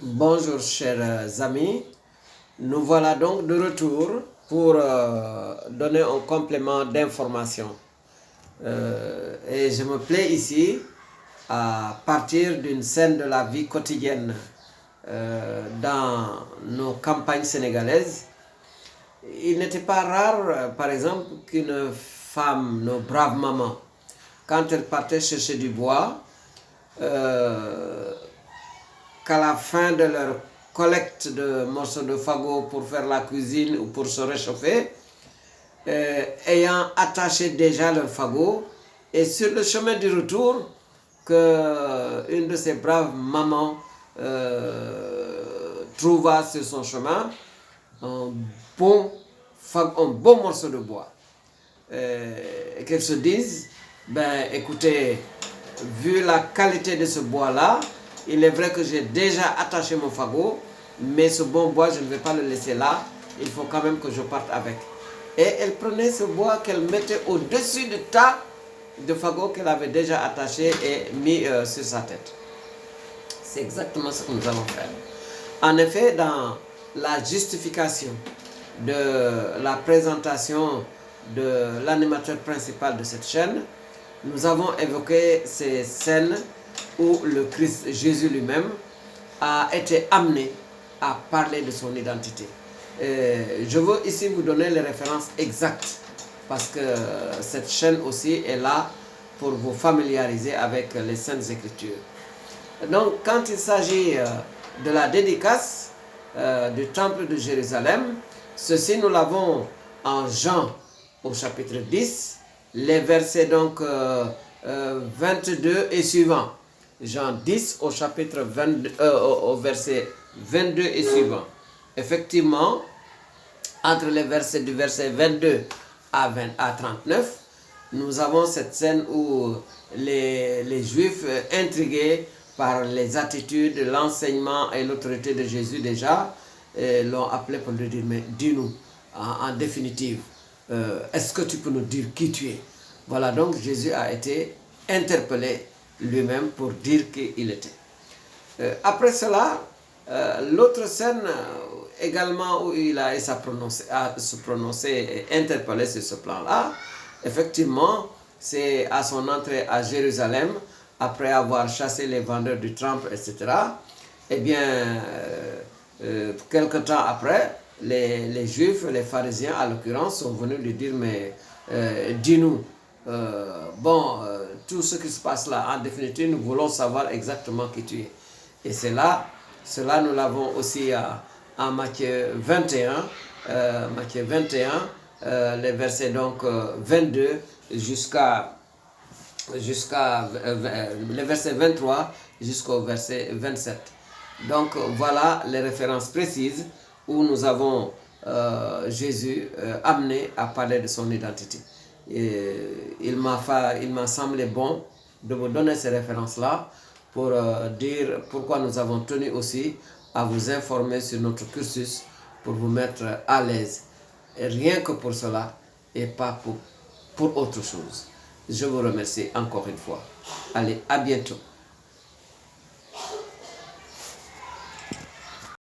Bonjour chers amis, nous voilà donc de retour pour donner un complément d'information. Et je me plais ici à partir d'une scène de la vie quotidienne dans nos campagnes sénégalaises. Il n'était pas rare, par exemple, qu'une femme, nos braves mamans, quand elle partait chercher du bois, qu'à la fin de leur collecte de morceaux de fagot pour faire la cuisine ou pour se réchauffer, ayant attaché déjà leur fagot, et sur le chemin du retour, que une de ces braves mamans trouva sur son chemin un bon morceau de bois. Et qu'elle se dise, ben écoutez, vu la qualité de ce bois-là, il est vrai que j'ai déjà attaché mon fagot, mais ce bon bois, je ne vais pas le laisser là, il faut quand même que je parte avec. Et elle prenait ce bois qu'elle mettait au-dessus du tas de fagots qu'elle avait déjà attaché et mis sur sa tête. C'est exactement ce que nous allons faire. En effet, dans la justification de la présentation de l'animateur principal de cette chaîne, nous avons évoqué ces scènes où le Christ Jésus lui-même a été amené à parler de son identité. Je veux ici vous donner les références exactes parce que cette chaîne aussi est là pour vous familiariser avec les Saintes Écritures. Donc quand il s'agit de la dédicace du temple de Jérusalem, ceci nous l'avons en Jean au chapitre 10, les versets donc 22 et suivants. Jean 10 au chapitre 22, au verset 22 et suivant. Effectivement, entre les versets du verset 22 à 39, nous avons cette scène où les Juifs intrigués par les attitudes, l'enseignement et l'autorité de Jésus déjà, l'ont appelé pour lui dire, mais dis-nous en définitive, est-ce que tu peux nous dire qui tu es? Voilà, donc Jésus a été interpellé lui-même pour dire qui il était. Après cela, l'autre scène également où il a à se prononcer et interpeller sur ce plan-là, effectivement, c'est à son entrée à Jérusalem, après avoir chassé les vendeurs du temple, etc. Eh bien, quelque temps après, les Juifs, les pharisiens en l'occurrence, sont venus lui dire, mais dis-nous, tout ce qui se passe là, en définitive, nous voulons savoir exactement qui tu es. Et c'est là, cela nous l'avons aussi en Matthieu 21, les versets donc 22 jusqu'à le verset 23 jusqu'au verset 27. Donc voilà les références précises où nous avons Jésus amené à parler de son identité. Et il m'a semblé bon de vous donner ces références-là pour dire pourquoi nous avons tenu aussi à vous informer sur notre cursus pour vous mettre à l'aise. Et rien que pour cela et pas pour autre chose. Je vous remercie encore une fois. Allez, à bientôt.